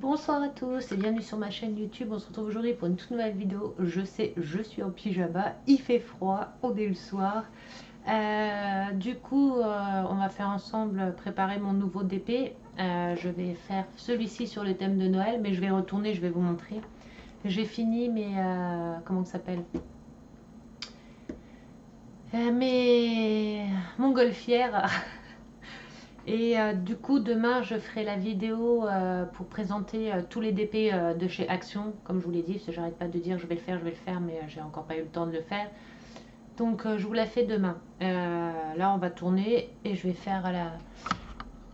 Bonsoir à tous et bienvenue sur ma chaîne YouTube. On se retrouve aujourd'hui pour une toute nouvelle vidéo. Je sais, je suis en pyjama, il fait froid, on est le soir. On va faire ensemble préparer mon nouveau DP. Je vais faire celui-ci sur le thème de Noël, mais je vais retourner, je vais vous montrer. J'ai fini mes... comment ça s'appelle mes montgolfières. Et du coup, demain, je ferai la vidéo pour présenter tous les DP de chez Action, comme je vous l'ai dit, parce que j'arrête pas de dire je vais le faire, mais j'ai encore pas eu le temps de le faire. Donc, je vous la fais demain. Là, on va tourner et je vais faire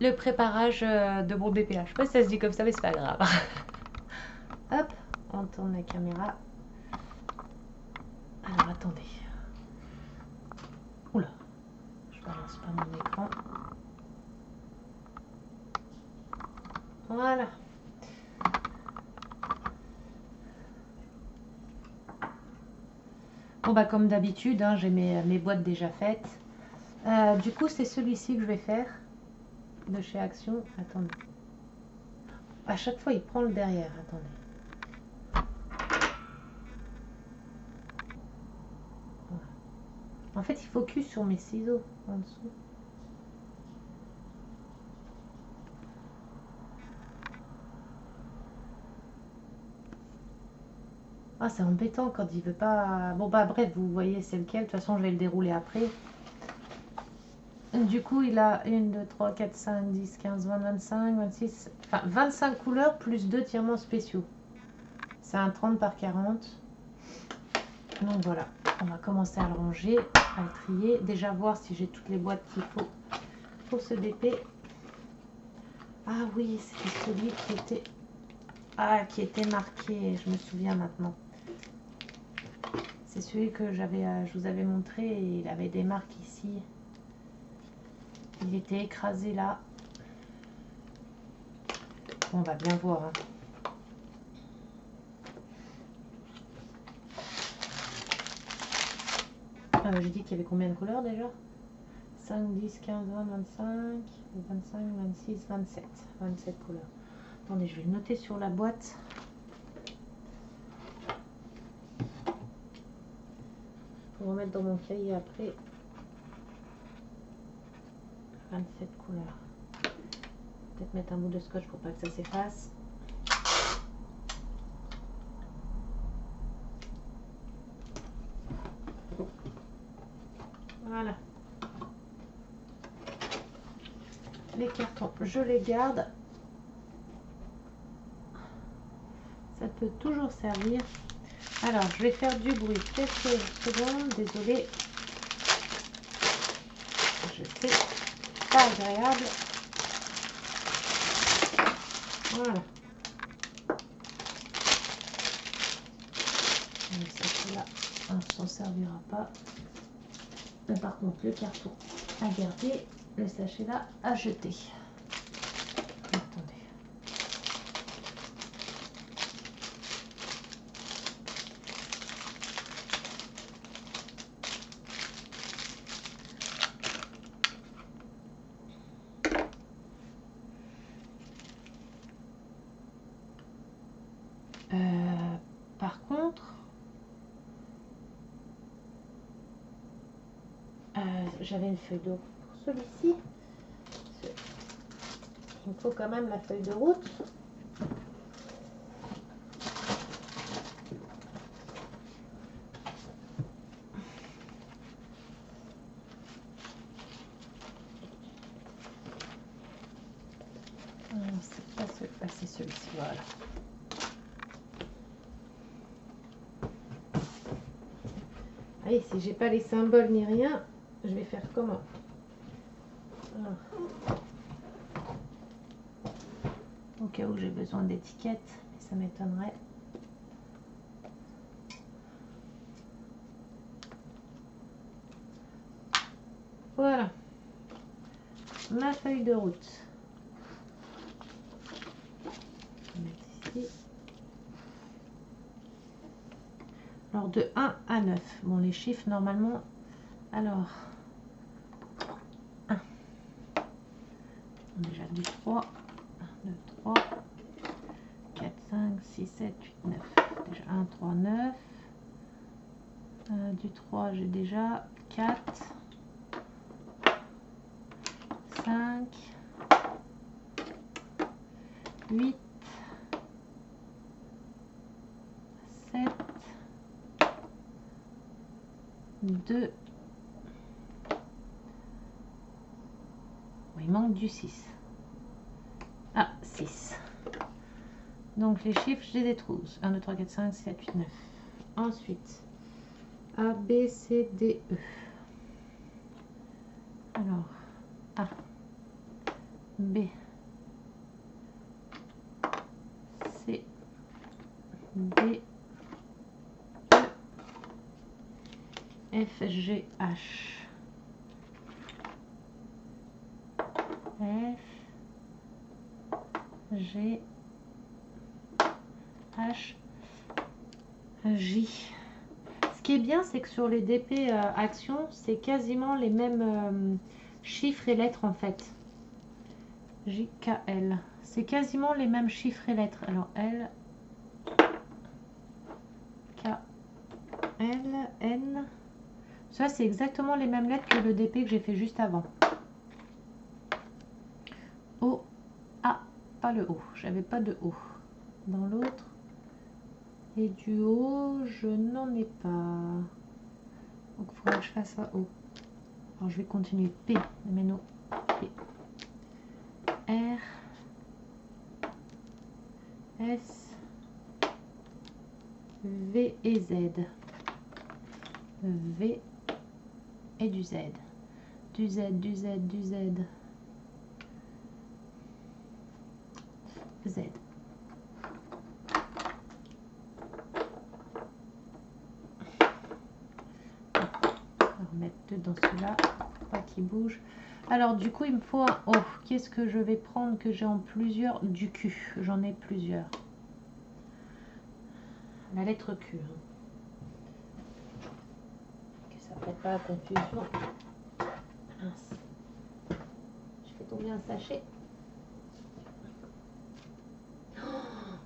le préparage de mon DPA. Je sais pas si ça se dit comme ça, mais c'est pas grave. Hop, on tourne la caméra. Alors, attendez. Oula, je balance pas mon écran. Voilà. Bon bah comme d'habitude, hein, j'ai mes boîtes déjà faites. Du coup c'est celui-ci que je vais faire de chez Action. Attendez. À chaque fois il prend le derrière. Attendez. Voilà. En fait il focus sur mes ciseaux en dessous. Ah c'est embêtant quand il veut pas. Bon bah bref, vous voyez c'est lequel. De toute façon je vais le dérouler après. Du coup il a 1, 2, 3, 4, 5, 10, 15, 20, 25, 26. Enfin 25 couleurs plus 2 tirements spéciaux. C'est un 30 par 40. Donc voilà, on va commencer à le ranger, à le trier. Déjà voir si j'ai toutes les boîtes qu'il faut pour ce DP. Ah oui, c'était celui qui était... Ah, qui était marqué, je me souviens maintenant. C'est celui que je vous avais montré et il avait des marques ici. Il était écrasé là. On va bien voir. Hein. J'ai dit qu'il y avait combien de couleurs déjà? 5, 10, 15, 20, 25, 25, 26, 27. 27 couleurs. Attendez, je vais le noter sur la boîte. Pour remettre dans mon cahier après. 27 couleurs. Peut-être mettre un bout de scotch pour pas que ça s'efface. Voilà. Les cartons, je les garde. Ça peut toujours servir. Alors, je vais faire du bruit quelques secondes. Désolée. Je sais, pas agréable. Voilà. Ça, là, on ne s'en servira pas. Mais par contre, le carton à garder, le sachet là à jeter. Attendez. Par contre, j'avais une feuille de route pour celui-ci. Il me faut quand même la feuille de route. C'est pas celui-là, c'est celui-ci, voilà. Allez, si j'ai pas les symboles ni rien, je vais faire comment? Voilà. Au cas où j'ai besoin d'étiquettes, mais ça m'étonnerait. Voilà. Ma feuille de route. Je vais mettre ici. Alors de 1 à 9. Bon, les chiffres normalement. Alors. 1. Déjà du 3. 1, 2, 3. 6, 7, 8, 9. Déjà 1, 3, 9. Du 3, j'ai déjà 4, 5, 8, 7, 2. Il manque du 6. Ah, 6. Donc les chiffres, j'ai des trous. 1, 2, 3, 4, 5, 7, 8, 9. Ensuite, A, B, C, D, E. Alors, A, B, C, D, E, F, G, H. F, G, H, J. Ce qui est bien, c'est que sur les DP Action, c'est quasiment les mêmes chiffres et lettres en fait. J, K, L. C'est quasiment les mêmes chiffres et lettres. Alors L, K, L, N. Ça, c'est exactement les mêmes lettres que le DP que j'ai fait juste avant. O, A, pas le O. J'avais pas de O dans l'autre. Et du O, je n'en ai pas. Donc, il faudra que je fasse un O. Alors, je vais continuer. P, P, R, S, V et Z. V et du Z. Du Z, du Z, du Z. Z. On va remettre dedans celui-là, pas qu'il bouge. Alors du coup il me faut un O. Qu'est-ce que je vais prendre que j'ai en plusieurs? Du Q. J'en ai plusieurs. La lettre Q. Que ça ne prête pas à confusion. Mince. Je fais tomber un sachet.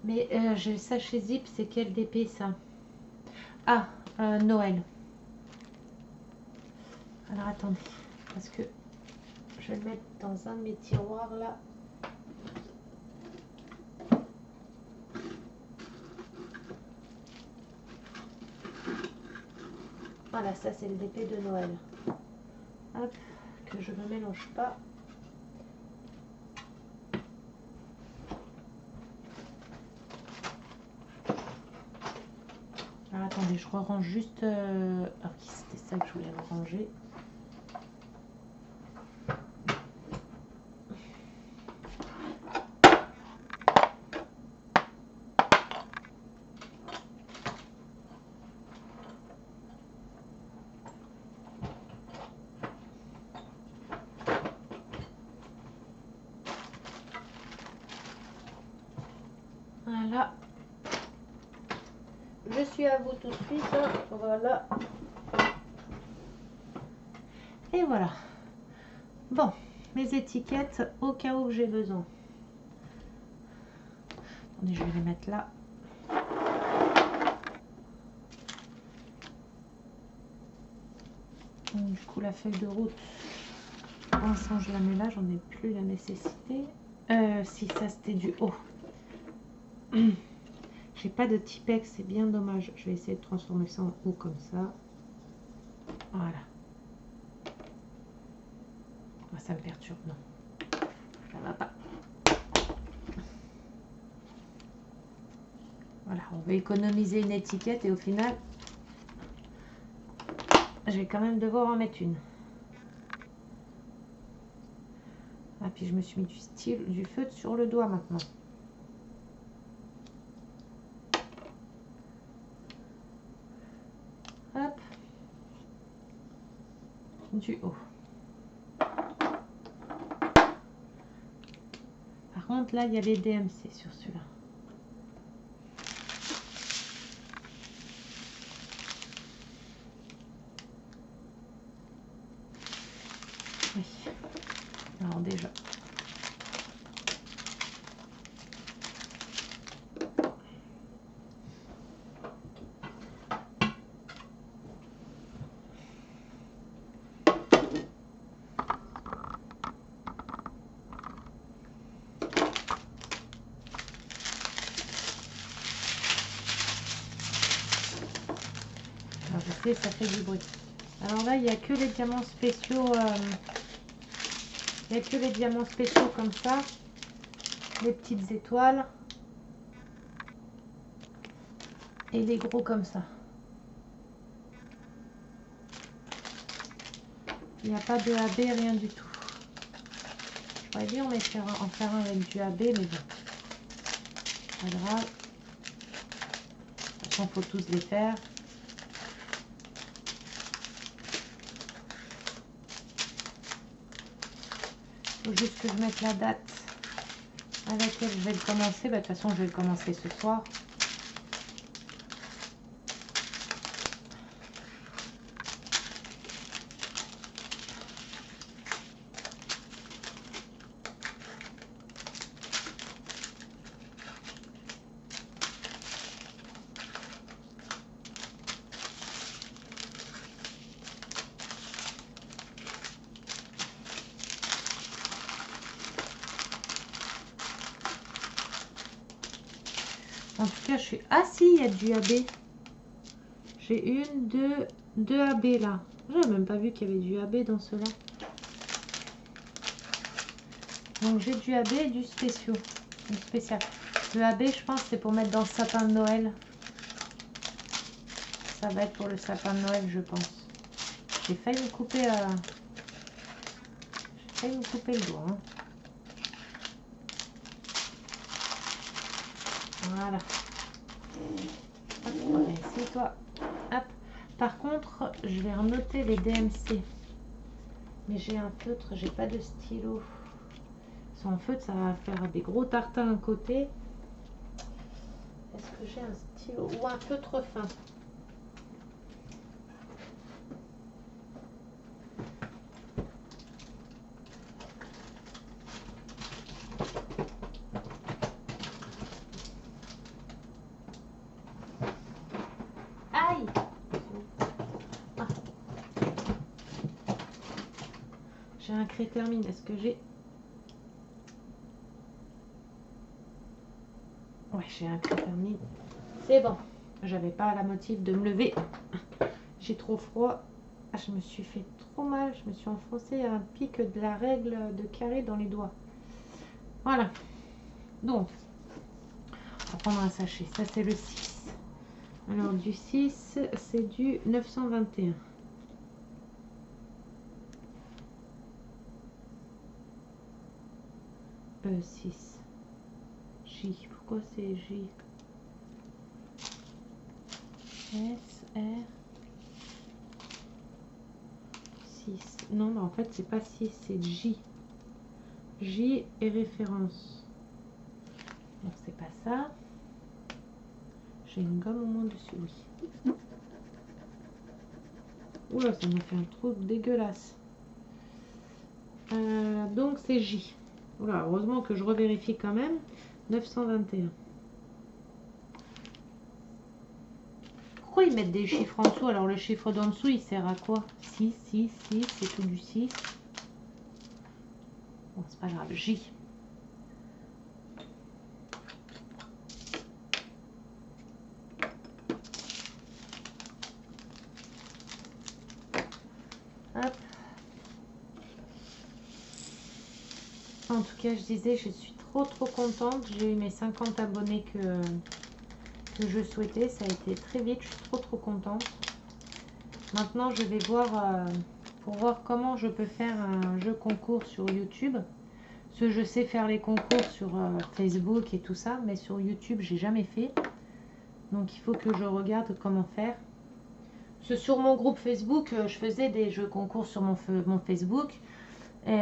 Mais j'ai le sachet zip, c'est quel DP ça? Ah, Noël. Alors attendez, parce que je vais le mettre dans un de mes tiroirs là. Voilà, ça c'est le DP de Noël. Hop, que je ne mélange pas. Alors attendez, je range juste... Alors c'était ça que je voulais ranger. Voilà. Je suis à vous tout de suite. Hein. Voilà. Et voilà. Bon, mes étiquettes au cas où j'ai besoin. Attendez, je vais les mettre là. Donc, du coup, la feuille de route, pour l'instant, je la mets là. J'en ai plus la nécessité. Si, ça, c'était du haut. J'ai pas de Tipex, c'est bien dommage. Je vais essayer de transformer ça en haut comme ça. Voilà. Oh, ça me perturbe, non. Ça va pas. Voilà, on va économiser une étiquette et au final, je vais quand même devoir en mettre une. Ah, puis je me suis mis du feutre sur le doigt maintenant. Hop. Du haut. Par contre, là, il y a les DMC sur celui-là. Oui. Alors déjà. ça fait du bruit. Alors là, il n'y a que les diamants spéciaux. Il n'y a que les diamants spéciaux comme ça. Les petites étoiles. Et les gros comme ça. Il n'y a pas de AB, rien du tout. J'aurais dû en faire un avec du AB, mais bon. Pas grave. De toute façon, il faut tous les faire. Il faut juste que je mette la date à laquelle je vais le commencer. Bah, de toute façon, je vais le commencer ce soir. En tout cas, je suis... Ah si, il y a du AB. J'ai une, deux AB là. J'avais même pas vu qu'il y avait du AB dans cela. Donc j'ai du AB et du spécial. Le AB, je pense, c'est pour mettre dans le sapin de Noël. Ça va être pour le sapin de Noël, je pense. J'ai failli me couper, le doigt. Hein. Voilà. Hop, assieds-toi. Hop. Par contre, je vais renoter les DMC. Mais j'ai un feutre, j'ai pas de stylo. Sans feutre, ça va faire des gros tartins à côté. Est-ce que j'ai un stylo ou un feutre fin? Aïe! Ah. J'ai un Crétermine. Est-ce que j'ai... Ouais, j'ai un Crétermine. C'est bon. J'avais pas la motive de me lever. J'ai trop froid. Je me suis fait trop mal. Je me suis enfoncé un pic de la règle de carré dans les doigts. Voilà. Donc, on va prendre un sachet. Ça, c'est le 6. Alors, du 6, c'est du 921. 6. J. Pourquoi c'est J? S, R. 6. Non, mais en fait, c'est pas 6, c'est J. J et référence. Donc, c'est pas ça. J'ai une gomme au moins dessus, oui. Oula, ça m'a fait un trou dégueulasse. Donc, c'est J. Oula, heureusement que je revérifie quand même. 921. Pourquoi ils mettent des chiffres en dessous? Alors, le chiffre d'en dessous, il sert à quoi? 6, 6, 6, c'est tout du 6. Bon, c'est pas grave. J. Hop. En tout cas, je disais, je suis trop contente. J'ai eu mes 50 abonnés que je souhaitais. Ça a été très vite. Je suis trop contente. Maintenant, je vais voir pour voir comment je peux faire un jeu concours sur YouTube. Parce que je sais faire les concours sur Facebook et tout ça, mais sur YouTube, j'ai jamais fait. Donc, il faut que je regarde comment faire. Parce que sur mon groupe Facebook, je faisais des jeux concours sur mon Facebook. Et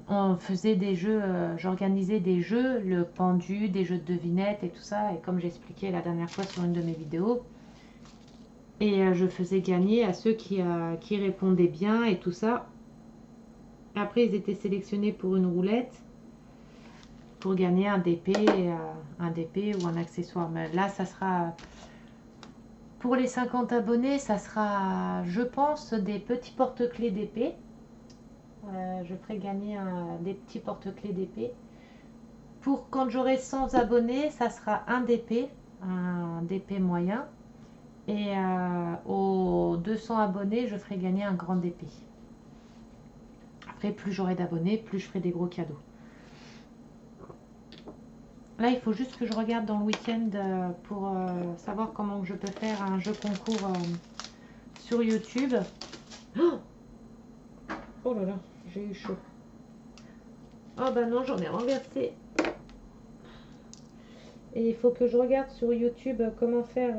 on faisait des jeux, j'organisais des jeux, le pendu, des jeux de devinettes et tout ça. Et comme j'expliquais la dernière fois sur une de mes vidéos. Et je faisais gagner à ceux qui répondaient bien et tout ça. Après, ils étaient sélectionnés pour une roulette pour gagner un DP ou un accessoire. Mais là, ça sera pour les 50 abonnés, ça sera, je pense, des petits porte-clés d'épée. Je ferai gagner des petits porte-clés d'épée. Pour quand j'aurai 100 abonnés, ça sera un DP moyen. Et aux 200 abonnés, je ferai gagner un grand épée. Après, plus j'aurai d'abonnés, plus je ferai des gros cadeaux. Là, il faut juste que je regarde dans le week-end pour savoir comment je peux faire un jeu concours sur YouTube. Oh là là, j'ai eu chaud. Oh bah non, j'en ai renversé. Et il faut que je regarde sur YouTube comment faire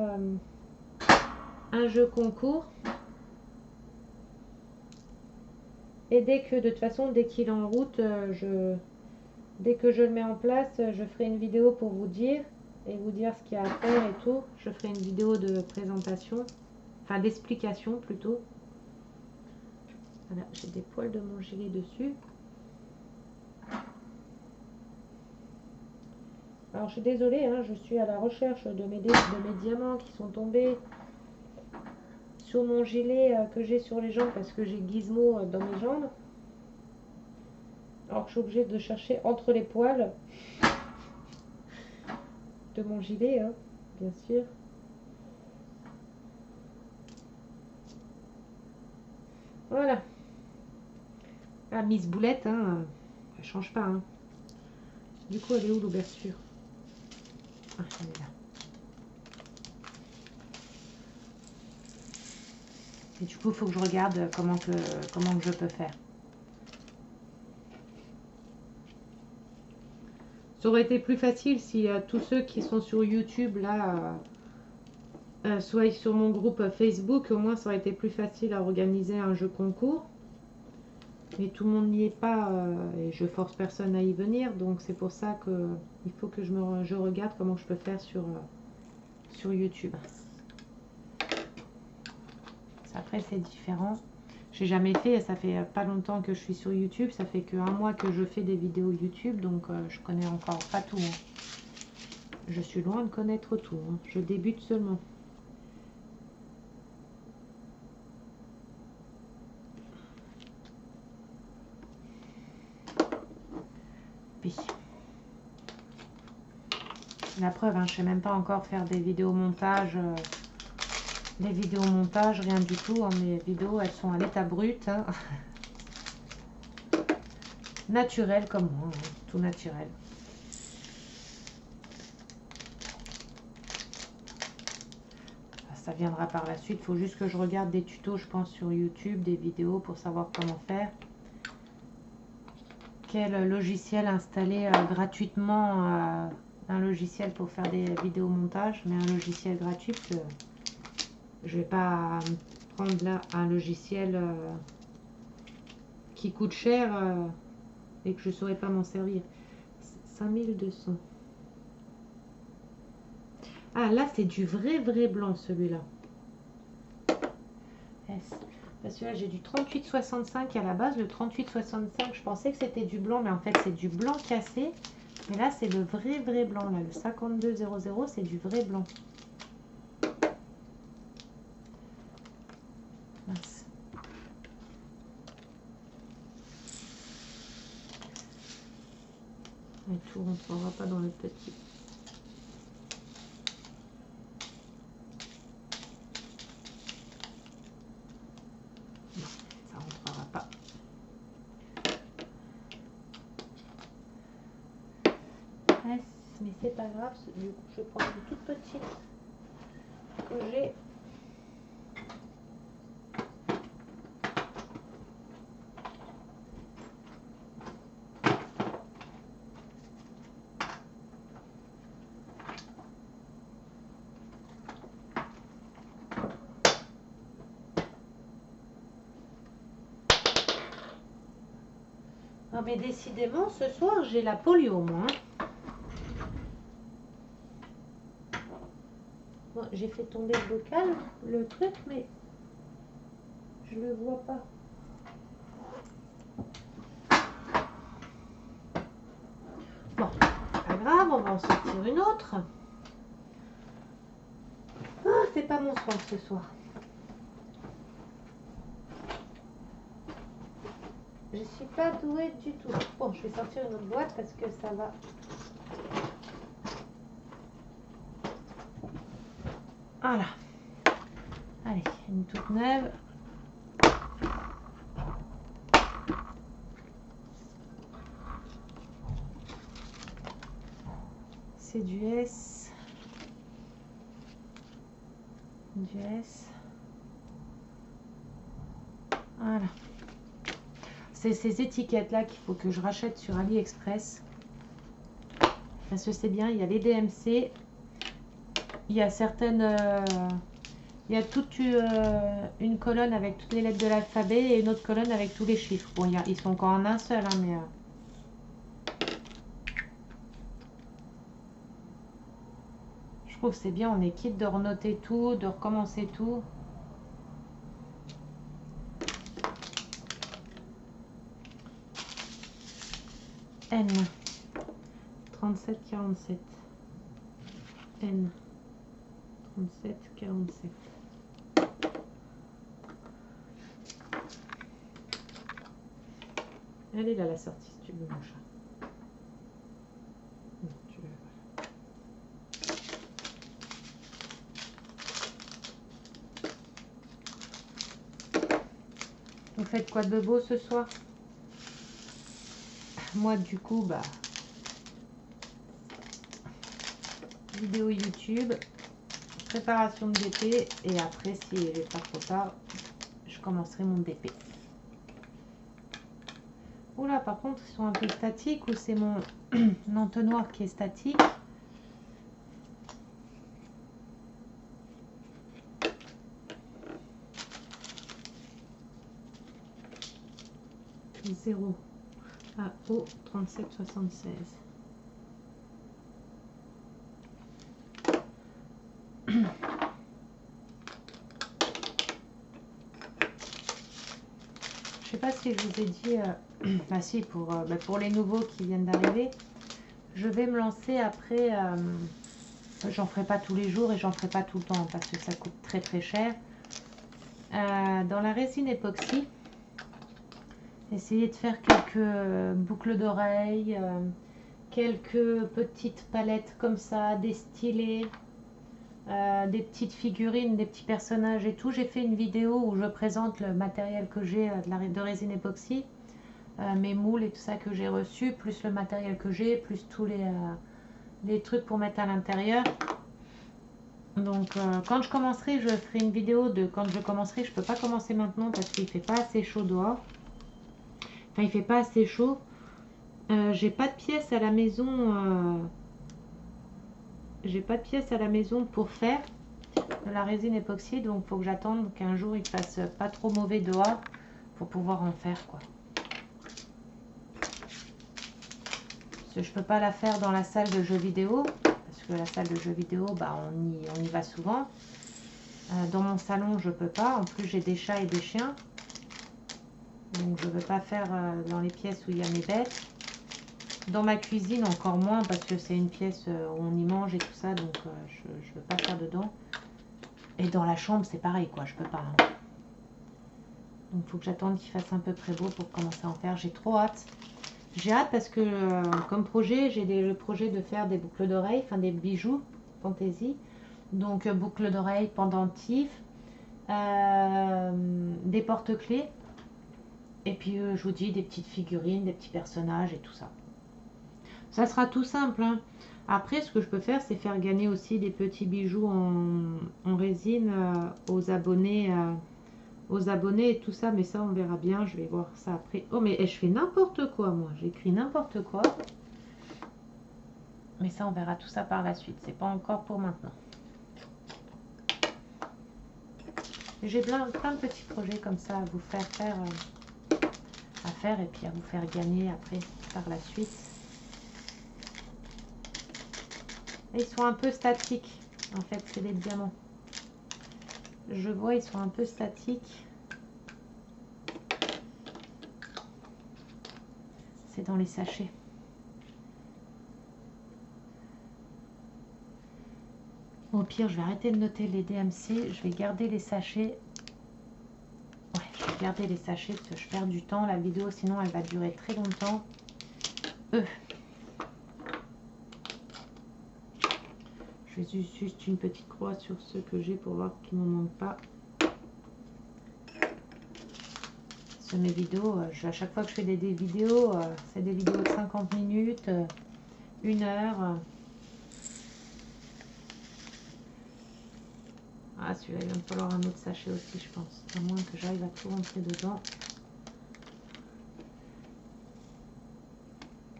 un jeu concours. Et dès que, de toute façon, dès qu'il est en route, dès que je le mets en place, je ferai une vidéo pour vous dire et vous dire ce qu'il y a à faire et tout. Je ferai une vidéo de présentation, enfin d'explication plutôt. Voilà, j'ai des poils de mon gilet dessus. Alors je suis désolée, hein, je suis à la recherche de mes diamants qui sont tombés sur mon gilet que j'ai sur les jambes parce que j'ai Gizmo dans mes jambes. Alors que je suis obligée de chercher entre les poils de mon gilet, hein, bien sûr. Voilà. Ah, Miss Boulette, hein, elle change pas. Hein. Du coup, elle est où l'ouverture? Ah, elle est là. Et du coup, il faut que je regarde comment que je peux faire. Ça aurait été plus facile si tous ceux qui sont sur YouTube, là, soient sur mon groupe Facebook. Au moins, ça aurait été plus facile à organiser un jeu concours. Mais tout le monde n'y est pas et je force personne à y venir. Donc, c'est pour ça qu'il faut que je regarde comment je peux faire sur YouTube. Après, c'est différent. J'ai jamais fait, ça fait pas longtemps que je suis sur YouTube. Ça fait que 1 mois que je fais des vidéos YouTube. Donc, je connais encore pas tout. Hein. Je suis loin de connaître tout. Hein. Je débute seulement. Puis, la preuve, hein, je sais même pas encore faire des vidéos montage. Les vidéos montage, rien du tout. Hein, mes vidéos, elles sont à l'état brut. Hein. Naturel comme moi, hein, tout naturel. Ça viendra par la suite. Il faut juste que je regarde des tutos, je pense, sur YouTube, des vidéos pour savoir comment faire. Quel logiciel installer gratuitement, un logiciel pour faire des vidéos montage, mais un logiciel gratuit, que je vais pas prendre là un logiciel qui coûte cher et que je ne saurais pas m'en servir. 5200. Ah, là, c'est du vrai blanc, celui-là. Parce que là, j'ai du 38,65 à la base. Le 38,65, je pensais que c'était du blanc, mais en fait, c'est du blanc cassé. Mais là, c'est le vrai blanc. Là, le 52,00, c'est du vrai blanc. Mince. Et tout ne rentrera pas dans le petit. Mais c'est pas grave, du coup je prends une toute petite que j'ai. Ah mais décidément ce soir j'ai la polio moi. Bon, j'ai fait tomber le bocal, le truc, mais je le vois pas. Bon, pas grave, on va en sortir une autre. Ah, c'est pas mon soin ce soir. Je suis pas douée du tout. Bon, je vais sortir une autre boîte parce que ça va. Voilà. Une toute neuve. C'est du S. Du S. Voilà. C'est ces étiquettes-là qu'il faut que je rachète sur AliExpress. Parce que c'est bien, il y a les DMC. Il y a certaines... il y a toute une colonne avec toutes les lettres de l'alphabet et une autre colonne avec tous les chiffres. Bon, ils sont encore en un seul, hein, mais... je trouve que c'est bien, on est quitte de renoter tout, de recommencer tout. N 3747. N 3747. Elle est là la sortie si tu veux, mon chat. Non, tu veux. Vous faites quoi de beau ce soir? Moi du coup, bah, vidéo YouTube, préparation de DP et après si il n'est pas trop tard, je commencerai mon DP. Oula, par contre ils sont un peu statiques ou c'est mon entonnoir qui est statique? Zéro AO 3776. Je sais pas si je vous ai dit, bah si, pour les nouveaux qui viennent d'arriver, je vais me lancer après, j'en ferai pas tous les jours et j'en ferai pas tout le temps parce que ça coûte très très cher. Dans la résine époxy, essayer de faire quelques boucles d'oreilles, quelques petites palettes comme ça, des stylés, des petites figurines, des petits personnages et tout. J'ai fait une vidéo où je présente le matériel que j'ai de résine époxy, mes moules et tout ça que j'ai reçu, plus le matériel que j'ai, plus tous les trucs pour mettre à l'intérieur. Donc quand je commencerai, je ferai une vidéo de quand je commencerai. Je peux pas commencer maintenant parce qu'il fait pas assez chaud dehors. Enfin, il fait pas assez chaud. J'ai pas de pièces à la maison. J'ai pas de pièces à la maison pour faire de la résine époxy, donc faut que j'attende qu'un jour il fasse pas trop mauvais dehors pour pouvoir en faire quoi. Parce que je peux pas la faire dans la salle de jeux vidéo parce que la salle de jeux vidéo, bah on y va souvent. Dans mon salon, je peux pas. En plus, j'ai des chats et des chiens. Donc, je ne veux pas faire dans les pièces où il y a mes bêtes. Dans ma cuisine, encore moins parce que c'est une pièce où on y mange et tout ça. Donc, je ne veux pas faire dedans. Et dans la chambre, c'est pareil, quoi. Je peux pas. Hein. Donc, il faut que j'attende qu'il fasse un peu très beau pour commencer à en faire. J'ai trop hâte. J'ai hâte parce que, comme projet, j'ai le projet de faire des boucles d'oreilles, enfin des bijoux fantaisie. Donc boucles d'oreilles, pendentifs, des porte-clés et puis je vous dis des petites figurines, des petits personnages et tout ça. Ça sera tout simple. Hein. Après, ce que je peux faire, c'est faire gagner aussi des petits bijoux en résine aux abonnés et tout ça. Mais ça, on verra bien. Je vais voir ça après. Oh, mais je fais n'importe quoi, moi. J'écris n'importe quoi. Mais ça, on verra tout ça par la suite. C'est pas encore pour maintenant. J'ai plein de petits projets comme ça à vous faire et puis à vous faire gagner après par la suite. Et ils sont un peu statiques. En fait, c'est des diamants. Je vois, ils sont un peu statiques. C'est dans les sachets. Au pire, je vais arrêter de noter les DMC. Je vais garder les sachets. Ouais, je vais garder les sachets parce que je perds du temps. La vidéo, sinon, elle va durer très longtemps. Je vais juste une petite croix sur ceux que j'ai pour voir qu'il ne m'en manque pas. de mes vidéos. À chaque fois que je fais des vidéos, c'est des vidéos de 50 minutes, 1 heure. Ah, celui-là, il va me falloir un autre sachet aussi, je pense. À moins que j'arrive à tout rentrer dedans.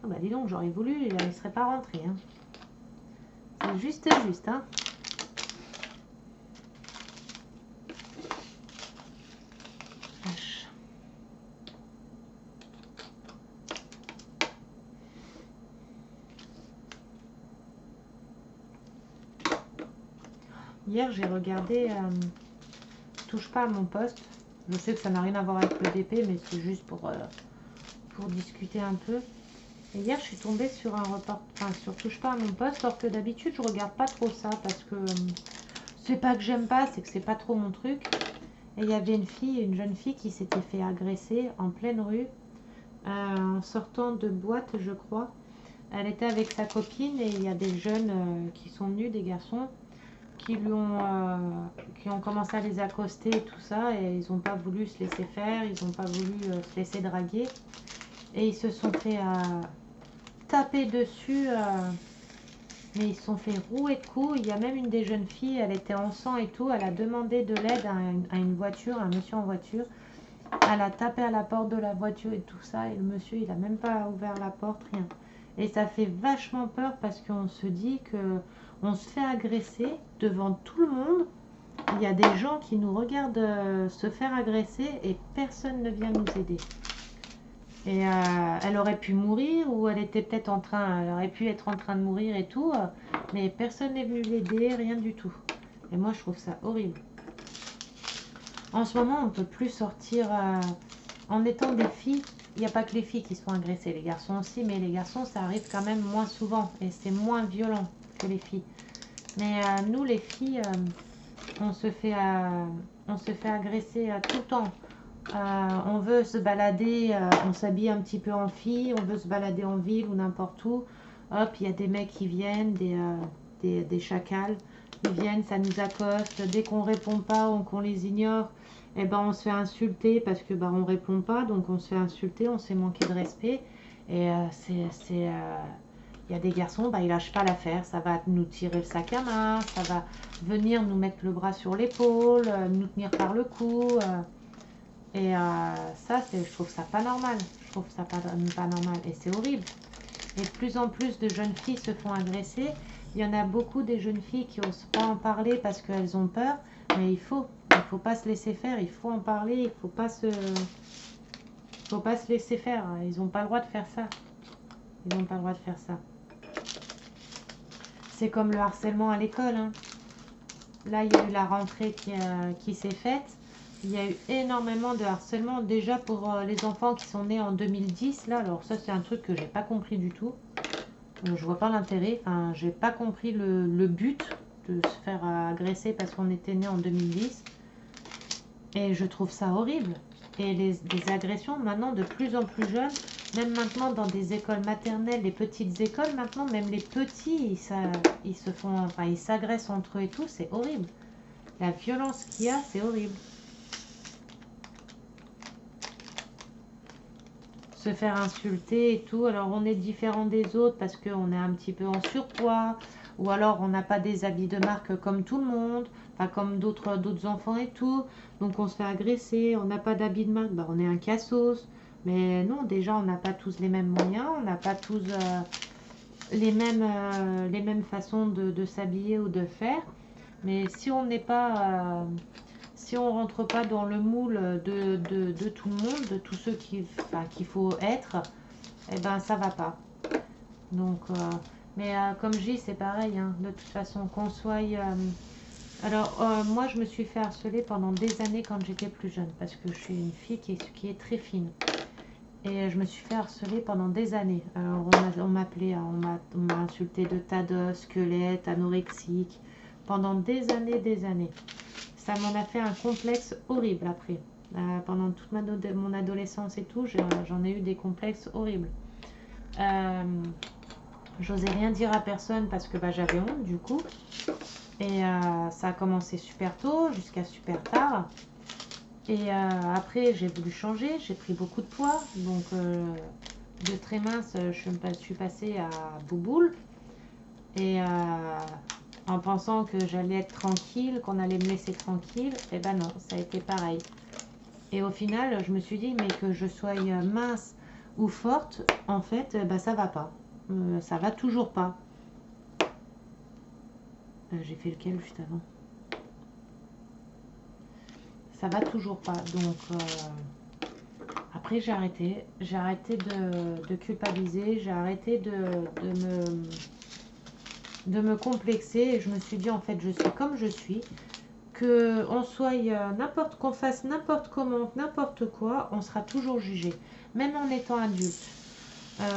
Ah bah dis donc, j'aurais voulu, il ne serait pas rentré. Hein. C'est juste, hein. Hier, j'ai regardé Touche pas à mon poste. Je sais que ça n'a rien à voir avec le DP, mais c'est juste pour discuter un peu. Et hier, je suis tombée sur un report, enfin, sur Touche pas à mon poste, alors que d'habitude, je regarde pas trop ça parce que c'est pas que j'aime pas, c'est que c'est pas trop mon truc. Et il y avait une jeune fille qui s'était fait agresser en pleine rue, en sortant de boîte, je crois. Elle était avec sa copine et il y a des jeunes qui sont venus, des garçons, qui ont commencé à les accoster et tout ça, et ils n'ont pas voulu se laisser faire, ils n'ont pas voulu se laisser draguer, et ils se sont fait taper dessus, mais ils se sont fait rouer de coups. Il y a même une des jeunes filles, elle était en sang et tout, elle a demandé de l'aide à une voiture, à un monsieur en voiture. Elle a tapé à la porte de la voiture et tout ça, et le monsieur il a même pas ouvert la porte, rien. Et ça fait vachement peur parce qu'on se dit que on se fait agresser devant tout le monde. Il y a des gens qui nous regardent se faire agresser et personne ne vient nous aider. Et elle aurait pu mourir, ou elle était peut-être elle aurait pu être en train de mourir et tout, mais personne n'est venu l'aider, rien du tout. Et moi je trouve ça horrible. En ce moment on ne peut plus sortir en étant des filles. Il n'y a pas que les filles qui se font agresser, les garçons aussi, mais les garçons ça arrive quand même moins souvent et c'est moins violent que les filles. Mais nous les filles, on se fait agresser tout le temps. On veut se balader, on s'habille un petit peu en fille, on veut se balader en ville ou n'importe où. Hop, il y a des mecs qui viennent, des chacals, ils viennent, ça nous accoste. Dès qu'on répond pas ou qu'on les ignore, eh ben on se fait insulter parce que on répond pas, donc on se fait insulter, on se fait manquer de respect. Et il y a des garçons, ils lâchent pas l'affaire, ça va nous tirer le sac à main, ça va venir nous mettre le bras sur l'épaule, nous tenir par le cou. Et ça, je trouve ça pas normal. Je trouve ça pas normal et c'est horrible. Et de plus en plus de jeunes filles se font agresser. Il y en a beaucoup des jeunes filles qui n'osent pas en parler parce qu'elles ont peur. Mais il faut pas se laisser faire. Il faut en parler. Il faut pas se laisser faire. Ils n'ont pas le droit de faire ça. Ils n'ont pas le droit de faire ça. C'est comme le harcèlement à l'école. Hein. Là, il y a eu la rentrée qui s'est faite. Il y a eu énormément de harcèlement déjà pour les enfants qui sont nés en 2010. Là, alors ça, c'est un truc que j'ai pas compris du tout. Je vois pas l'intérêt. Enfin, j'ai pas compris le but de se faire agresser parce qu'on était né en 2010. Et je trouve ça horrible. Et des agressions maintenant de plus en plus jeunes, même maintenant dans des écoles maternelles, les petites écoles, maintenant même les petits, ils se font, enfin, ils s'agressent entre eux et tout, c'est horrible. La violence qu'il y a, c'est horrible. Se faire insulter et tout. Alors on est différent des autres parce qu'on est un petit peu en surpoids, ou alors on n'a pas des habits de marque comme tout le monde, enfin comme d'autres enfants et tout, donc on se fait agresser. On n'a pas d'habits de marque, on est un cassos. Mais non, déjà on n'a pas tous les mêmes moyens, on n'a pas tous les mêmes façons de s'habiller ou de faire. Mais si on n'est pas si on rentre pas dans le moule de tout le monde, de tous ceux qu'il faut être, eh ben ça va pas. Donc, mais comme je dis, c'est pareil, hein, de toute façon, qu'on soit... moi, je me suis fait harceler pendant des années quand j'étais plus jeune, parce que je suis une fille qui est très fine. Et je me suis fait harceler pendant des années. Alors, on m'appelait, on m'a insulté de tados, squelette, anorexique, pendant des années, des années. Ça m'en a fait un complexe horrible après. Pendant toute mon adolescence et tout, j'en ai eu des complexes horribles. J'osais rien dire à personne parce que j'avais honte du coup. Et ça a commencé super tôt, jusqu'à super tard. Et après, j'ai voulu changer, j'ai pris beaucoup de poids. Donc, de très mince, je suis passée à bouboule. Et en pensant que j'allais être tranquille, qu'on allait me laisser tranquille, et ben non, ça a été pareil. Et au final, je me suis dit, mais que je sois mince ou forte, en fait, bah, ça va pas. Ça va toujours pas. J'ai fait lequel juste avant? Ça va toujours pas. Donc, après, j'ai arrêté. J'ai arrêté de culpabiliser. J'ai arrêté de me complexer. Et je me suis dit, en fait, je suis comme je suis. Que on soit n'importe qu'on fasse n'importe comment, n'importe quoi, on sera toujours jugé. Même en étant adulte.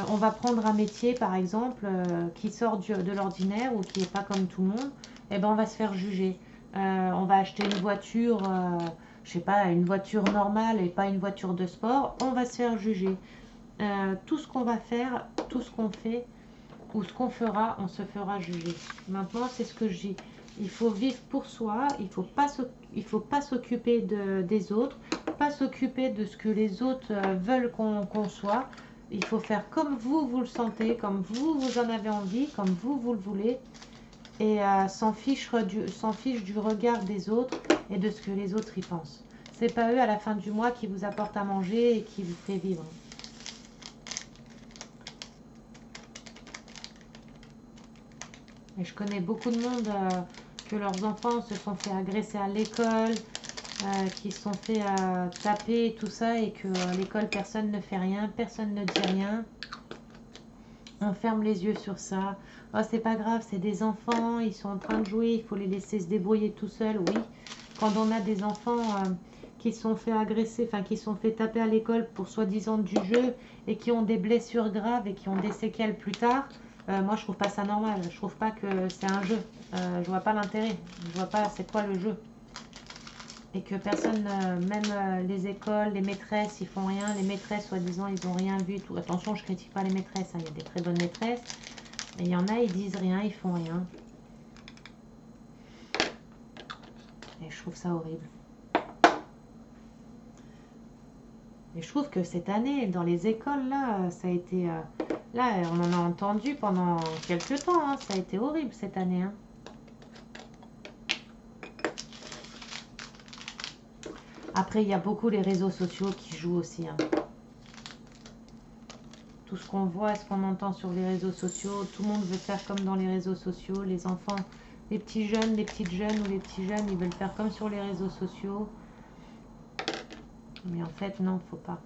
On va prendre un métier, par exemple, qui sort de l'ordinaire ou qui n'est pas comme tout le monde, et ben on va se faire juger. On va acheter une voiture, je sais pas, une voiture normale et pas une voiture de sport, on va se faire juger. Tout ce qu'on va faire, tout ce qu'on fait ou ce qu'on fera, on se fera juger. Maintenant, c'est ce que je dis. Il faut vivre pour soi, il faut pas s'occuper des autres, pas s'occuper de ce que les autres veulent qu'on soit. Il faut faire comme vous le sentez, comme vous en avez envie, comme vous le voulez. Et s'en fiche du regard des autres et de ce que les autres y pensent. C'est pas eux à la fin du mois qui vous apportent à manger et qui vous fait vivre. Et je connais beaucoup de monde que leurs enfants se sont fait agresser à l'école, qui se sont fait taper et tout ça, et que à l'école personne ne fait rien, personne ne dit rien. On ferme les yeux sur ça. Oh, c'est pas grave, c'est des enfants, ils sont en train de jouer, il faut les laisser se débrouiller tout seuls. Oui, quand on a des enfants qui se sont fait agresser, enfin qui se sont fait taper à l'école pour soi-disant du jeu et qui ont des blessures graves et qui ont des séquelles plus tard, moi je trouve pas ça normal. Je trouve pas que c'est un jeu. Je vois pas l'intérêt. Je vois pas c'est quoi le jeu. Et que personne, même les écoles, les maîtresses, ils font rien. Les maîtresses, soi-disant, ils ont rien vu. Tout. Attention, je critique pas les maîtresses. Hein. Il y a des très bonnes maîtresses. Et il y en a, ils disent rien, ils font rien. Et je trouve ça horrible. Et je trouve que cette année, dans les écoles, là, ça a été... là, on en a entendu pendant quelques temps. Hein. Ça a été horrible cette année. Hein. Après, il y a beaucoup les réseaux sociaux qui jouent aussi. Hein. Tout ce qu'on voit, ce qu'on entend sur les réseaux sociaux, tout le monde veut faire comme dans les réseaux sociaux. Les enfants, les petits jeunes, les petites jeunes ou les petits jeunes, ils veulent faire comme sur les réseaux sociaux. Mais en fait, non, faut pas.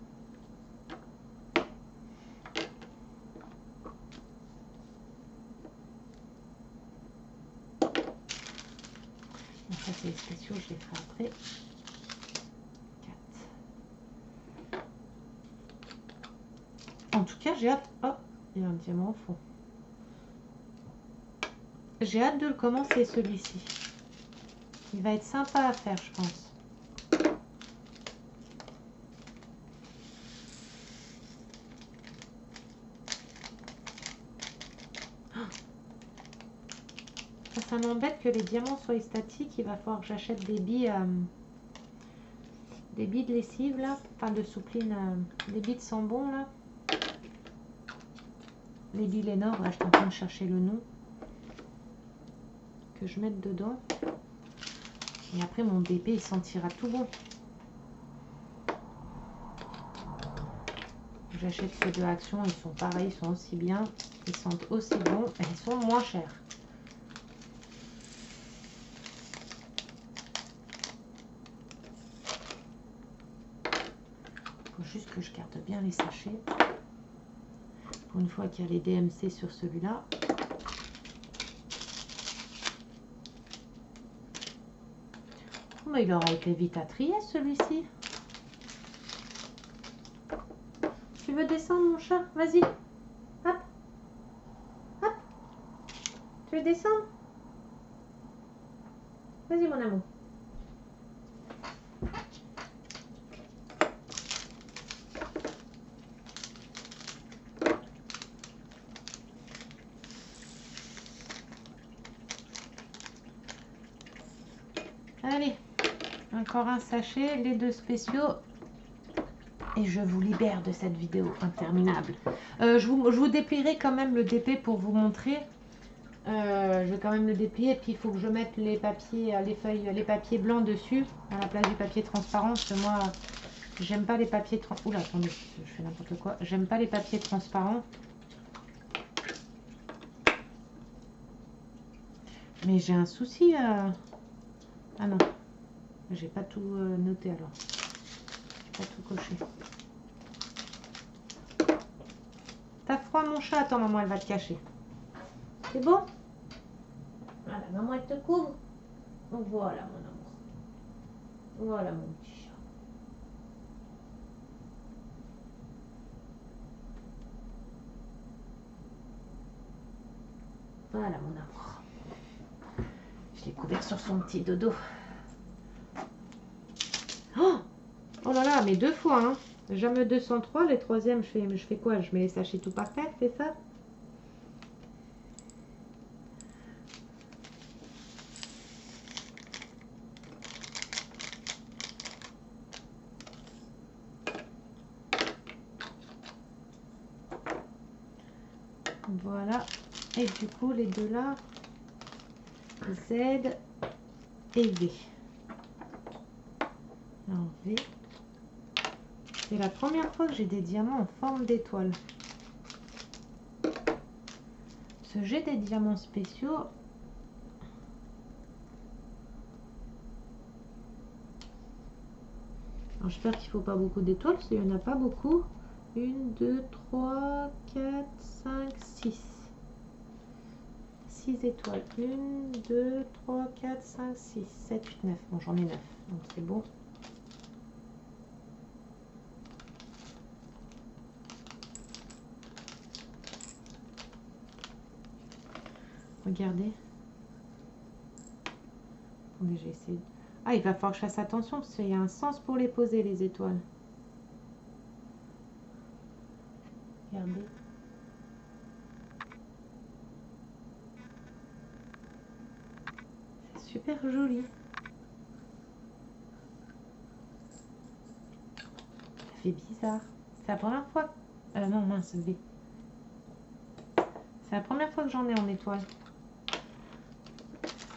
Donc ça, c'est les spéciaux, je les ferai après. 4. En tout cas, j'ai hâte... Oh, il y a un diamant au fond. J'ai hâte de le commencer, celui-ci. Il va être sympa à faire, je pense. Ça m'embête que les diamants soient statiques. Il va falloir que j'achète des billes de lessive, là. Enfin, de soupline. Des billes de sambon, là. Les billes Lénore, là, je suis en train de chercher le nom. Que je mette dedans. Et après, mon bébé, il sentira tout bon. J'achète ceux de Action, ils sont pareils, ils sont aussi bien. Ils sentent aussi bon et ils sont moins chers. Il faut juste que je garde bien les sachets. Pour une fois qu'il y a les DMC sur celui-là. Oh, mais il aura été vite à trier celui-ci. Tu veux descendre mon chat? Vas-y. Hop. Hop. Tu veux descendre? Vas-y mon amour. Allez. Encore un sachet, les deux spéciaux. Et je vous libère de cette vidéo interminable. Je vous déplierai quand même le DP pour vous montrer. Je vais quand même le déplier. Et puis il faut que je mette les papiers, les feuilles, les papiers blancs dessus à la place du papier transparent. Parce que moi, j'aime pas les papiers transparents. Oula, attendez, je fais n'importe quoi. J'aime pas les papiers transparents. Mais j'ai un souci. Ah non, j'ai pas tout noté alors. J'ai pas tout coché. T'as froid mon chat? Attends, maman, elle va te cacher. C'est bon? Voilà, maman, elle te couvre. Voilà, mon amour. Voilà, mon petit chat. Voilà, mon amour. Je l'ai couvert sur son petit dodo. Oh, oh là là, mais deux fois, hein. Jamais 203, les troisièmes, je fais quoi? Je mets les sachets tout par terre, c'est ça? Voilà. Et du coup, les deux là, Z et V. Alors, V. C'est la première fois que j'ai des diamants en forme d'étoile. Ce j'ai des diamants spéciaux. Alors, j'espère qu'il ne faut pas beaucoup d'étoiles, parce qu'il n'y en a pas beaucoup. 1, 2, 3, 4, 5, 6. 6 étoiles. 1, 2, 3, 4, 5, 6, 7, 8, 9. Bon, j'en ai 9, donc c'est bon. Regardez. Attendez, j'ai essayé. Ah, il va falloir que je fasse attention, parce qu'il y a un sens pour les poser, les étoiles. Regardez. C'est super joli. Ça fait bizarre. C'est la première fois. Non, mince, V. C'est la première fois que j'en ai en étoile.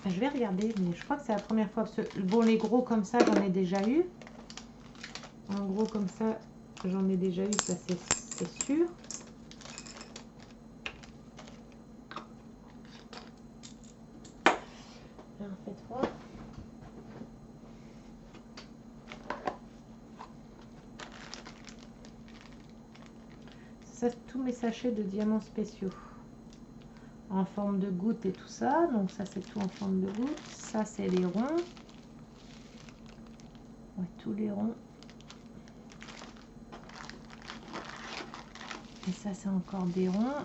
Je vais regarder, mais je crois que c'est la première fois. Parce que, bon, les gros comme ça, j'en ai déjà eu. En gros comme ça, j'en ai déjà eu, ça c'est sûr. Là, on fait 3. Ça, c'est tous mes sachets de diamants spéciaux. En forme de gouttes et tout ça. Donc ça, c'est tout en forme de gouttes. Ça, c'est les ronds. Ouais, tous les ronds. Et ça, c'est encore des ronds.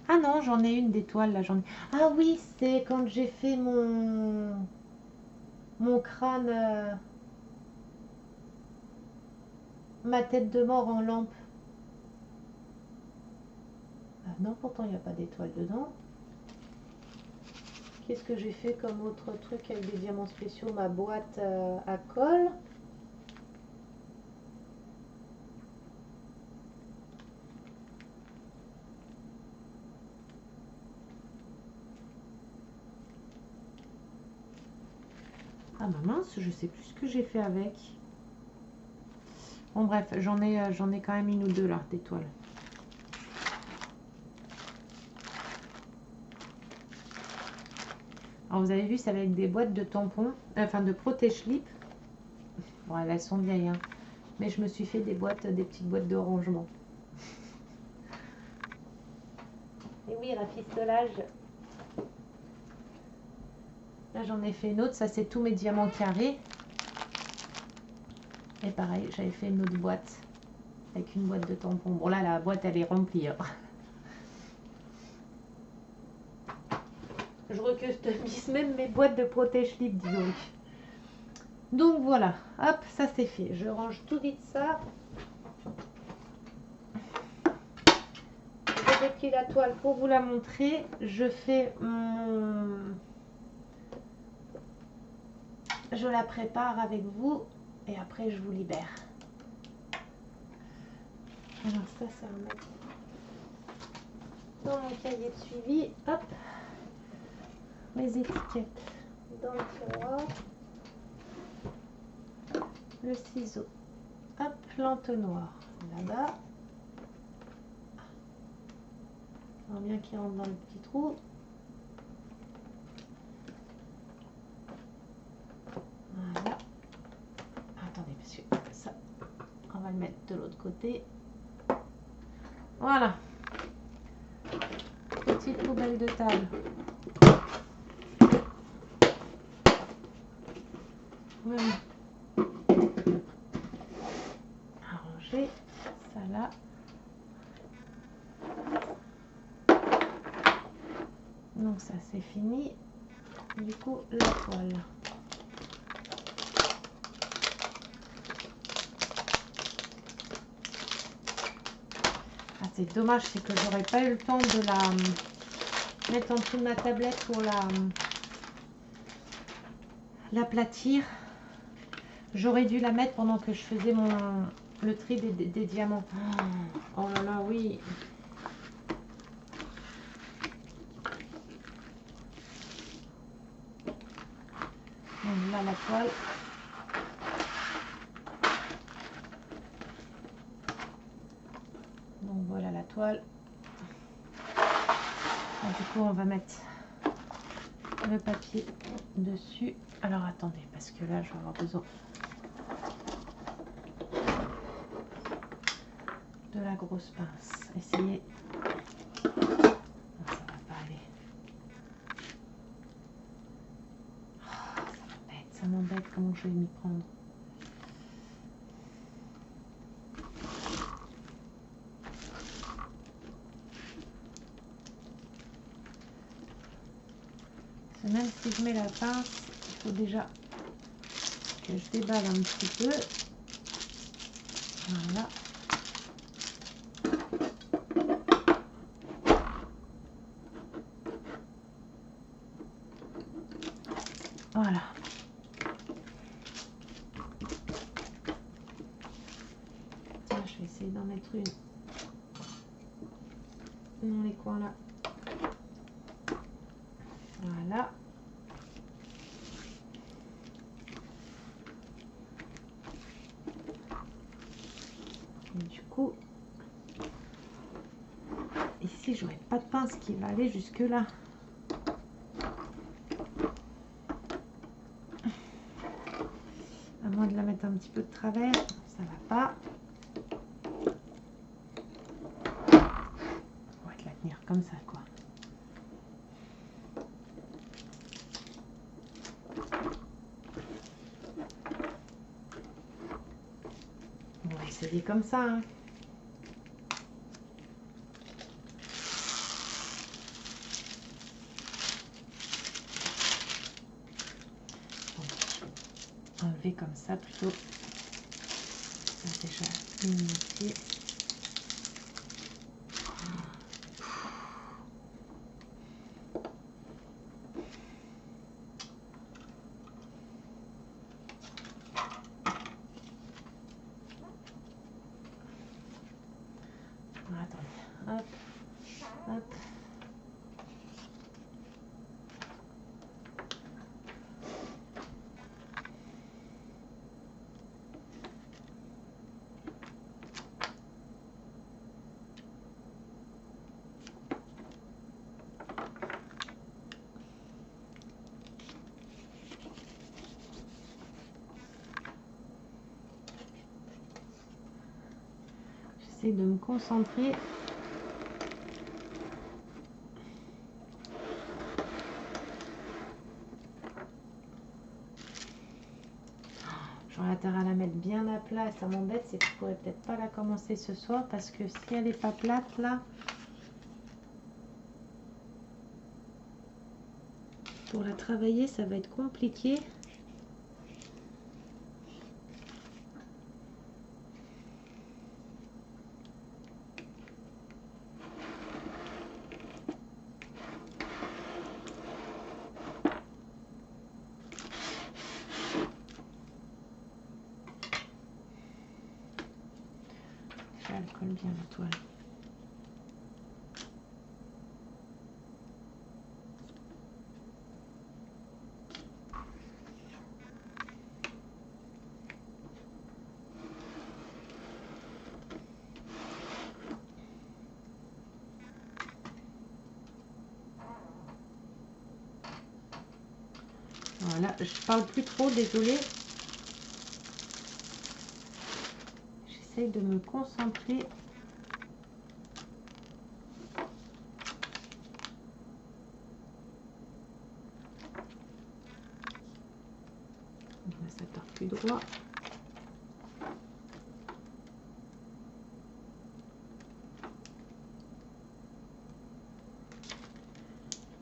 Ah non, j'en ai une d'étoile là. Ah oui, c'est quand j'ai fait mon crâne, ma tête de mort en lampe. Ah non, pourtant il n'y a pas d'étoile dedans. Qu'est-ce que j'ai fait comme autre truc avec des diamants spéciaux? Ma boîte à colle. Ah bah mince, je sais plus ce que j'ai fait avec. Bon bref, j'en ai quand même une ou deux là d'étoiles. Alors vous avez vu, c'est avec des boîtes de tampons, enfin de protège-slip. Bon, elles sont vieilles, hein. Mais je me suis fait des petites boîtes de rangement. Et oui, rafistolage. Là, j'en ai fait une autre. Ça, c'est tous mes diamants carrés. Et pareil, j'avais fait une autre boîte avec une boîte de tampons. Bon, là, la boîte, elle est remplie, hein. Je recustomise même mes boîtes de protège-slip, dis donc. Donc, voilà. Hop, ça, c'est fait. Je range tout vite ça. Je vais j'ai pris la toile pour vous la montrer. Je fais mon... Je la prépare avec vous et après je vous libère. Alors ça, ça va mettre dans mon cahier de suivi. Hop, mes étiquettes dans le tiroir. Le ciseau. Hop, l'entonnoir là-bas. Alors bien qu'il rentre dans le petit trou. Voilà. Attendez, parce que ça, on va le mettre de l'autre côté. Voilà. Petite poubelle de table. Voilà. Arranger ça là. Donc ça c'est fini. Du coup la toile. Ah, c'est dommage, c'est que j'aurais pas eu le temps de la mettre en dessous de ma tablette pour l'aplatir. J'aurais dû la mettre pendant que je faisais le tri des diamants. Oh là là, oui. Donc là, la toile. Donc voilà la toile. Et du coup, on va mettre le papier dessus. Alors attendez, parce que là, je vais avoir besoin de la grosse pince. Essayez. Non, ça va pas aller. Oh, ça m'embête. Comment je vais m'y prendre? Même si je mets la pince, il faut déjà que je déballe un petit peu. Voilà. Voilà. Tiens, je vais essayer d'en mettre une dans les coins là. Voilà. Et du coup, ici, j'aurais pas de pince qui va aller jusque là. À moins de la mettre un petit peu de travers, ça va pas. On va te la tenir comme ça, quoi. On va essayer comme ça, hein. Enlever comme ça plutôt. Ça, déjà initié. Attendez, hop, hop. J'essaie de me concentrer. J'aurais intérêt à la mettre bien à plat. Ça m'embête, c'est que je pourrais peut-être pas la commencer ce soir parce que si elle n'est pas plate là, pour la travailler, ça va être compliqué. J'aime bien la toile. Voilà, je parle plus trop, désolée. J'essaye de me concentrer. Ça part plus droit.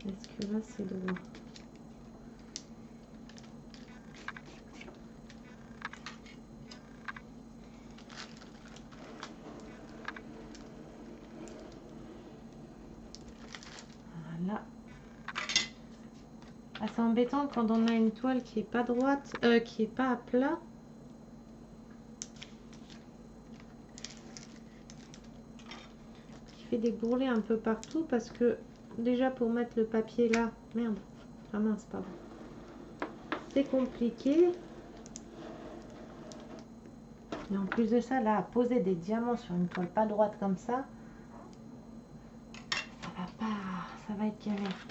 Est-ce que là c'est droit? Voilà. Ah, c'est embêtant quand on a une toile qui est pas droite, qui est pas à plat. Qui fait des bourrelets un peu partout parce que déjà pour mettre le papier là, merde, ah mince, pardon. C'est compliqué. Et en plus de ça, là, poser des diamants sur une toile pas droite comme ça va pas, ça va être galère.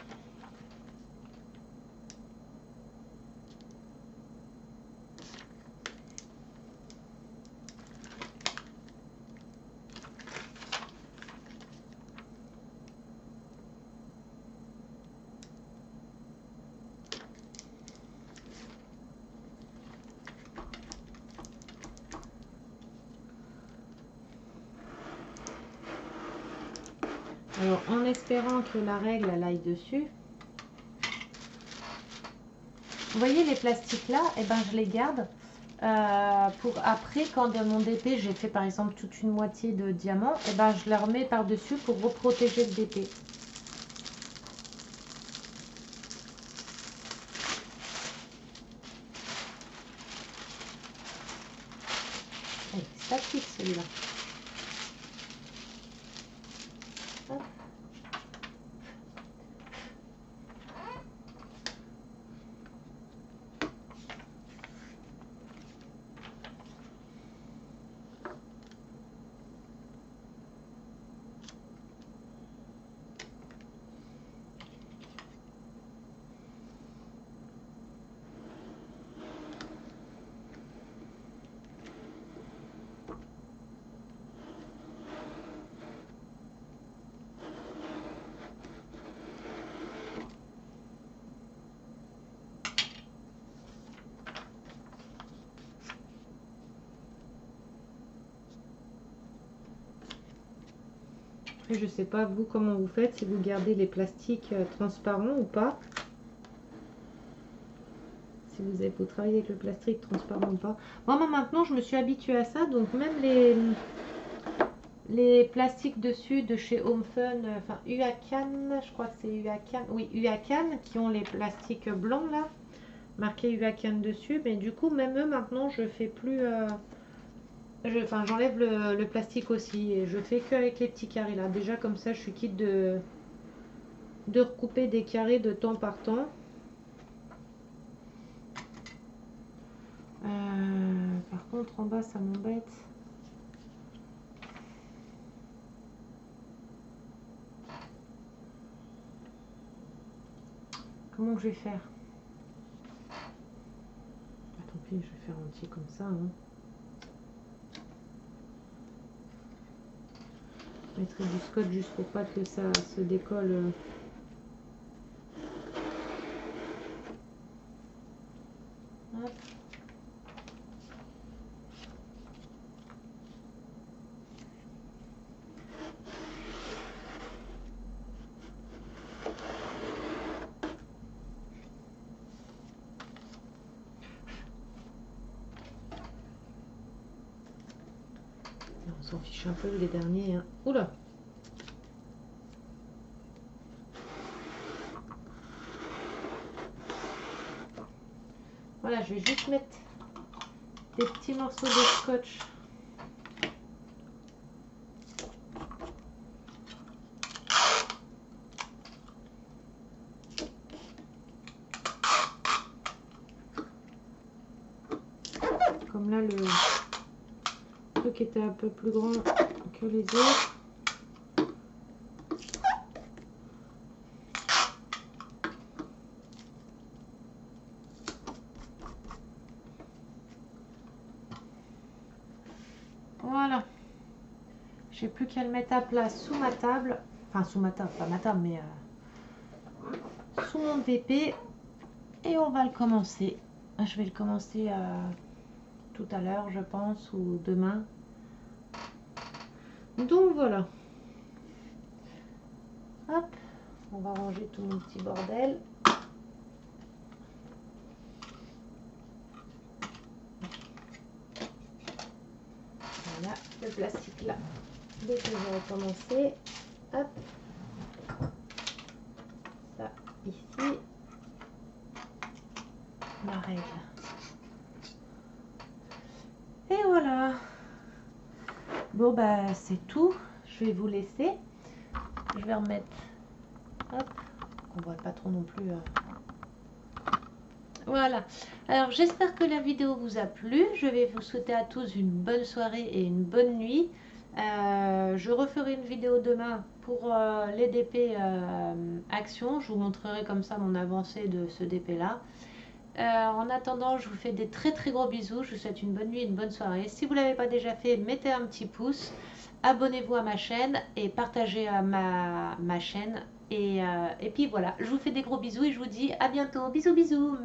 Alors, en espérant que la règle elle aille dessus. Vous voyez les plastiques là, et ben je les garde pour après quand dans mon DP j'ai fait par exemple toute une moitié de diamant, et ben je les remets par dessus pour reprotéger le DP. Ça pique celui-là. Je sais pas vous comment vous faites, si vous gardez les plastiques transparents ou pas. Si vous travaillez avec le plastique transparent ou pas. Moi maintenant je me suis habituée à ça, donc même les plastiques dessus de chez Home Fun, enfin Uacan, je crois que c'est Uacan, oui Uacan, qui ont les plastiques blancs là, marqué Uacan dessus, mais du coup même eux maintenant je fais plus... j'enlève le plastique aussi et je fais que avec les petits carrés là. Déjà comme ça je suis quitte de recouper des carrés de temps par temps. Par contre en bas ça m'embête. Comment je vais faire? Tant pis, je vais faire entier comme ça. Hein. Je mettrai du scotch juste pour pas que ça se décolle. Hop. On s'en fiche un peu les derniers. Hein. Oula! Voilà, je vais juste mettre des petits morceaux de scotch Là, le truc était un peu plus grand que les autres. Voilà. J'ai plus qu'à le mettre à plat sous ma table. Enfin, sous ma table, pas ma table, mais sous mon DP. Et on va le commencer. Je vais le commencer tout à l'heure, je pense, ou demain. Donc voilà. Hop, on va ranger tout mon petit bordel. Voilà, le plastique là. Dès que j'aurai commencé, hop, ça ici, la règle. Et voilà. Bon bah c'est tout. Je vais vous laisser. Je vais remettre, hop, qu'on voit pas trop non plus. Voilà. Alors j'espère que la vidéo vous a plu. Je vais vous souhaiter à tous une bonne soirée et une bonne nuit. Je referai une vidéo demain pour les DP Action. Je vous montrerai comme ça mon avancée de ce DP là. En attendant, je vous fais des très très gros bisous. Je vous souhaite une bonne nuit et une bonne soirée. Si vous ne l'avez pas déjà fait, mettez un petit pouce. Abonnez-vous à ma chaîne et partagez ma chaîne. Et puis voilà, je vous fais des gros bisous et je vous dis à bientôt. Bisous bisous.